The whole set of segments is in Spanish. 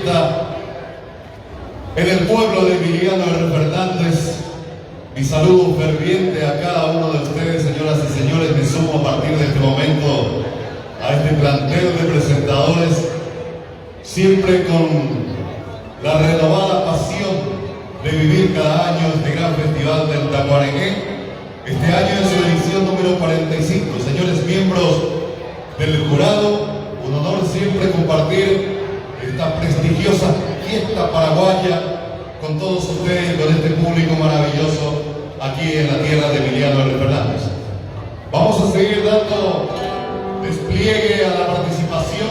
fiesta en el pueblo de Emiliano R. Fernández. Mi saludo ferviente a cada uno de ustedes, señoras y señores. Me sumo a partir de este momento a este plantel de presentadores, siempre con la renovada pasión de vivir cada año este gran festival del Tacuarengue. Este año es su edición número 45. Señores miembros del jurado, un honor siempre compartir esta prestigiosa fiesta paraguaya con todos ustedes y con este público maravilloso aquí en la tierra de Emiliano R. Fernández. Vamos a seguir dando despliegue a la participación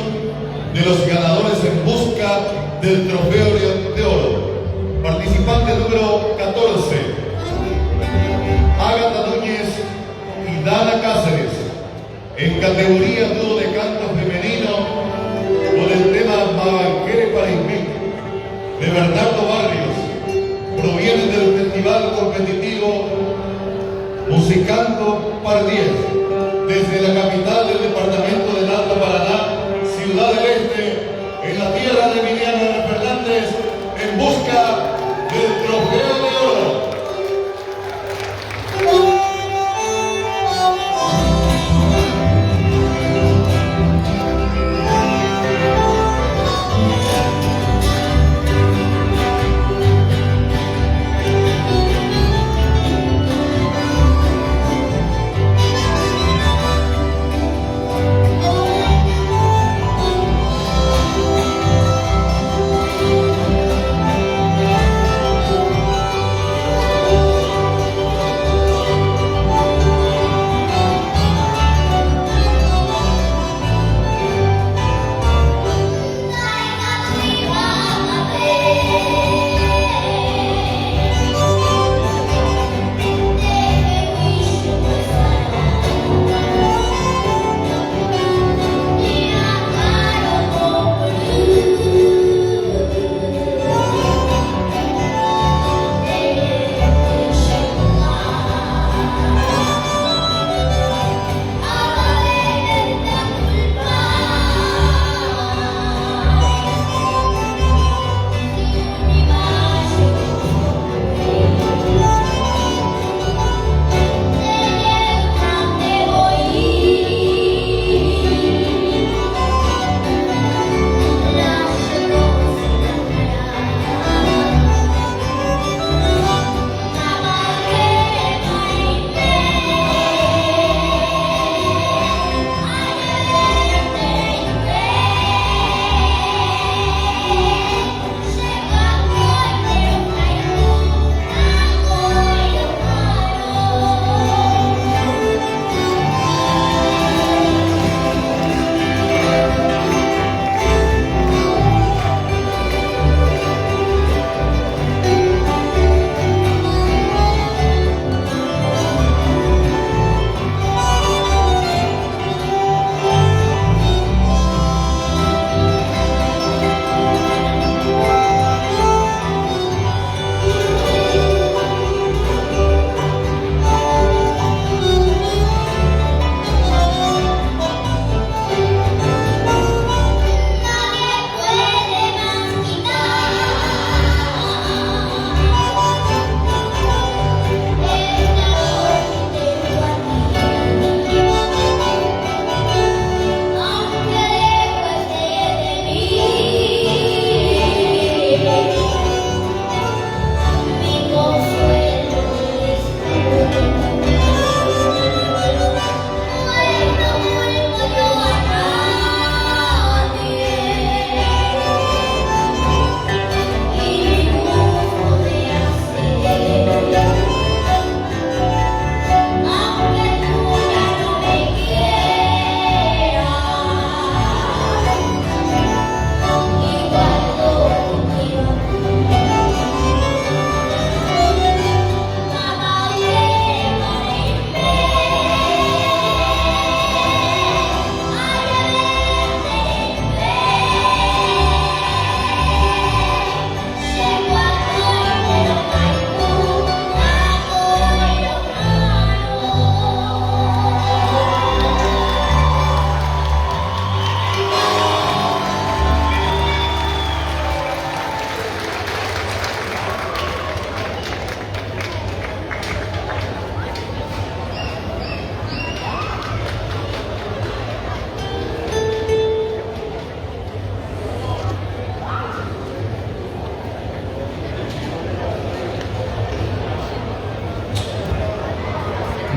de los ganadores en busca del trofeo de oro. Participante número 14, Ágata Núñez y Dana Cáceres, en categoría dúo de canto femenino con el tema Mabanquere para Inmic, de Bernardo Barrios. Provienen del festival competitivo Musicando Par 10, desde la capital del departamento del Alto Paraná, Ciudad del Este, en la tierra de Emiliano R. Fernández, en busca del trofeo de oro.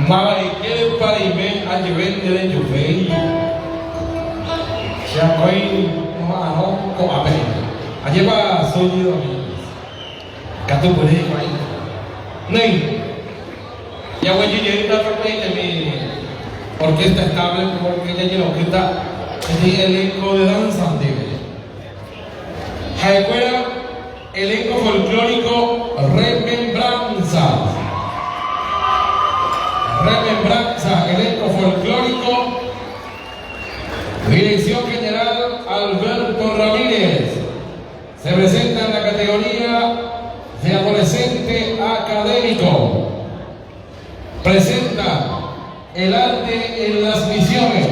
Mariquel Parime a llevar de Jufei. Se acoy mano con a pena. A llevar sonido. Catu por ahí, Ney. Ya voy a llegar a la mi orquesta estable porque ya llegó orquesta el elenco de danza antiguo. Jaecuera, elenco folclórico Remembranza. Remembranza, elenco folclórico. Dirección General Alberto Ramírez. Se presenta en la categoría de adolescente académico. Presenta el arte en las misiones.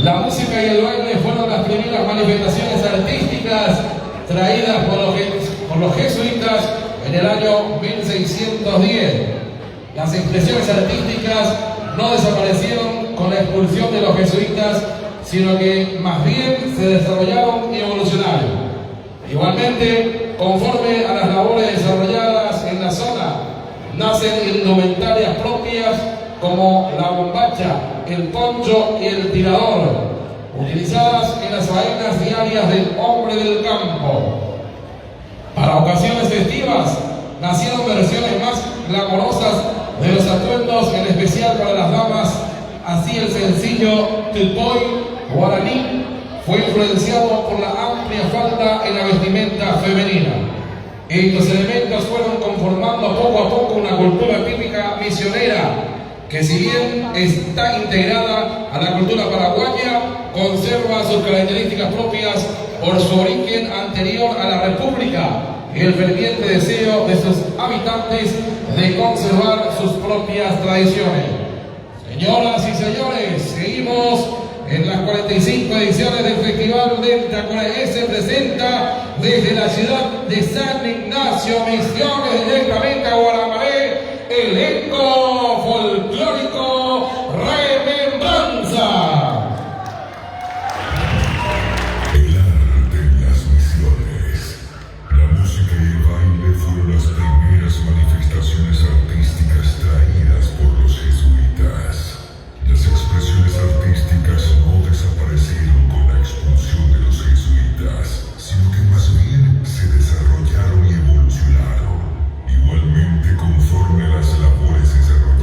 La música y el baile fueron las primeras manifestaciones artísticas traídas por los jesuitas en el año 1610. Las expresiones artísticas no desaparecieron con la expulsión de los jesuitas, sino que más bien se desarrollaron y evolucionaron. Igualmente, conforme a las labores desarrolladas en la zona, nacen indumentarias propias como la bombacha, el poncho y el tirador, utilizadas en las faenas diarias del hombre del campo. Para ocasiones festivas, nacieron versiones más glamorosas de los atuendos, en especial para las damas. Así el sencillo Tilpoy guaraní fue influenciado por la amplia falda en la vestimenta femenina. Estos elementos fueron conformando poco a poco una cultura típica misionera que, si bien está integrada a la cultura paraguaya, conserva sus características propias por su origen anterior a la República y el ferviente deseo de sus habitantes de conservar sus propias tradiciones. Señoras y señores, seguimos en las 45 ediciones del Festival del Tacuarembó. Se presenta desde la ciudad de San Ignacio, Misiones, directamente a Guaramaré, elenco folclórico Remembranza. El arte en las misiones. La música y el baile fueron las primeras manifestaciones artísticas traídas por los jesuitas. Las expresiones artísticas no desaparecieron con la expulsión de los jesuitas, sino que más bien se desarrollaron y evolucionaron. Igualmente, conforme a las labores desarrolladas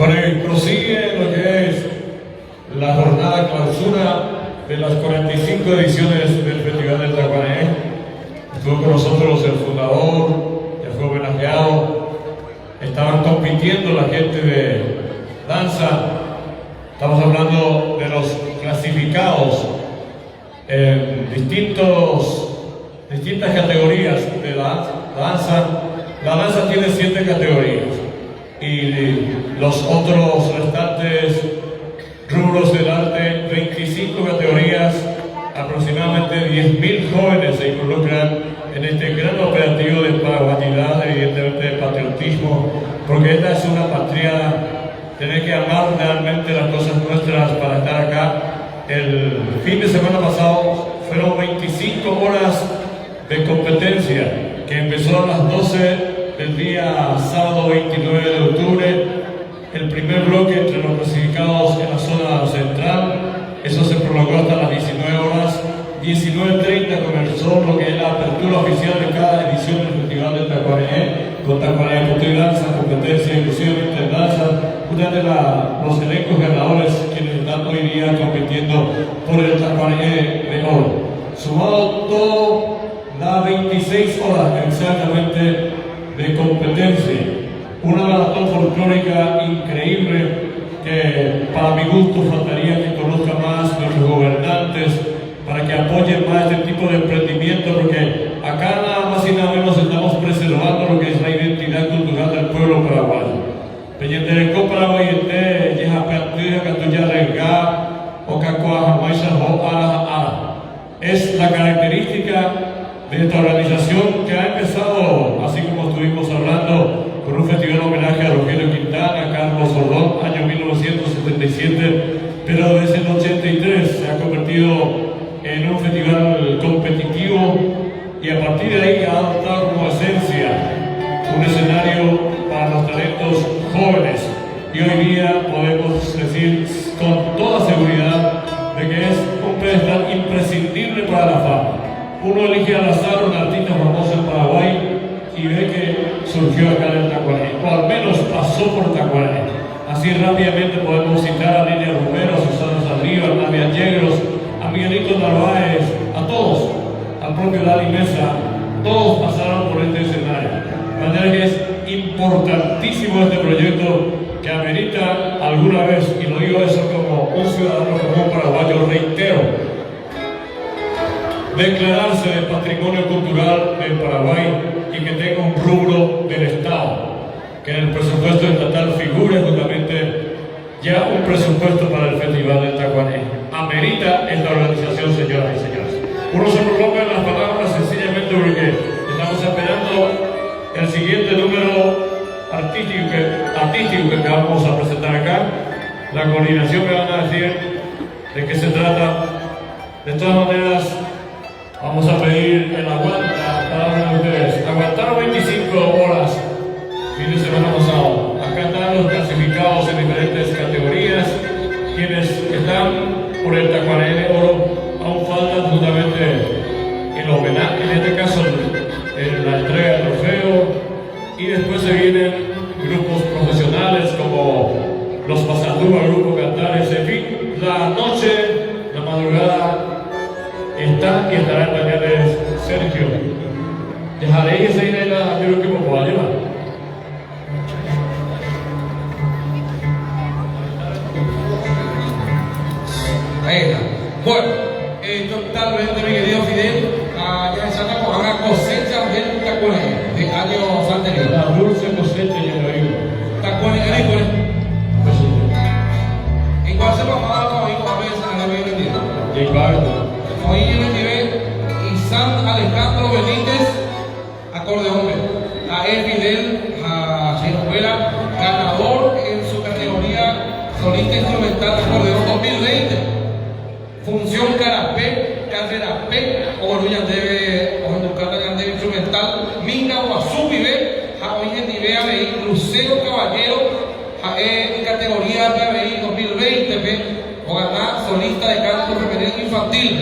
Bueno, y prosigue lo que es la jornada clausura de las 45 ediciones del Festival del Tacuané. Estuvo con nosotros el fundador, ya fue homenajeado. Estaban compitiendo la gente de danza. Estamos hablando de los clasificados en distintas categorías de la danza. La danza tiene 7 categorías y los otros restantes rubros del arte, 25 categorías, aproximadamente 10.000 jóvenes se involucran en este gran operativo de paraguayanidad, evidentemente de patriotismo, porque esta es una patria, tener que amar realmente las cosas nuestras para estar acá. El fin de semana pasado fueron 25 horas de competencia que empezó a las 12 del día sábado 29 de octubre. El primer bloque entre los clasificados en la zona central, eso se prolongó hasta las 19 horas. 19:30 comenzó lo que es la apertura oficial de cada edición del Festival del Tacuané, con Tacuané Cultura y Danza, competencia inclusivamente en danza, una de los elencos ganadores quienes están hoy día compitiendo por el Tacuané de oro. Sumado todo, da 26 horas exactamente de competencia. Una maratón folclórica increíble que para mi gusto faltaría que conozca más nuestros gobernantes para que apoyen más este tipo de emprendimiento, porque acá nada más y nada menos estamos preservando lo que es la identidad cultural del pueblo paraguayo. Peñenderecó Paraguayete, Yejapeatuya, Catuya Regá, Ocacoa, Jamaiza, Joa, es la característica de esta organización que ha empezado, así como estuvimos hablando, con un festival homenaje a Rogelio Quintana, Carlos Ordón, año 1977, pero desde el 83 se ha convertido en un festival competitivo y a partir de ahí ha adoptado como esencia un escenario para los talentos jóvenes. Y hoy día podemos decir con toda seguridad de que es un pedestal imprescindible para la fama. Uno elige al azar un artista famoso en Paraguay y ve que surgió acá en el Tacuané, o al menos pasó por Tacuané. Así rápidamente podemos citar a Lilia Romero, a Susana Saldívar, a Navia Yegros, a Miguelito Narváez, a todos, al propio Dali Mesa, todos pasaron por este escenario. De manera que es importantísimo este proyecto que amerita alguna vez, y lo digo eso como un ciudadano común paraguayo, reitero, declararse de patrimonio cultural del Paraguay y que tenga un rubro del Estado, que en el presupuesto estatal figure justamente ya un presupuesto para el Festival del Tacuané. Amerita esta organización, señoras y señores. Uno se prolonga en las palabras sencillamente porque estamos esperando el siguiente número artístico que vamos a presentar acá. La coordinación me van a decir de qué se trata. De todas maneras, vamos a pedir el aguante a cada uno de ustedes. Aguantaron 25 horas, fin de semana pasado. Acá están los clasificados en diferentes categorías. Quienes están por el Tacuané de oro, aún faltan justamente el homenaje, en este caso la entrega del trofeo. Y después se vienen grupos profesionales como los Pasatúa, Grupo Cantares, en fin. La noche, la madrugada, está y estará en pañales Sergio. Dejaré que se irá a yo que me pueda llevar. Ahí está. Bueno, totalmente mi querido Fidel, ya estamos a una cosecha del Tacuané de años anteriores. La dulce cosecha ya lo digo. Tacuané agrícola. Igual se pasaba hoy a veces en el vendido. De Ibardo. Hoy en el nivel y San Alejandro Benítez, acordeón. A El Fidel, a Chirobuela, ganador en su categoría solista instrumental acordeón 2020. Función carapé, carrera P, Oruña debe, o educar de instrumental, Minga o Azubibe, hoy en nivel ABI, Lucero Caballero, en categoría de ABI 2020, o ganar solista de canto femenino infantil.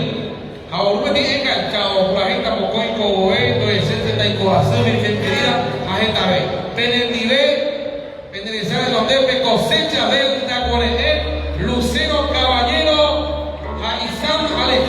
Ahora tiene enganchado, por la gente Mocoy, Coboé, Doyesente, Taico Azubi, querida, a esta vez. En el nivel, en el Yaotepe Cosecha del Tacuarejé, Lucero Caballero, Aizán Alejandro.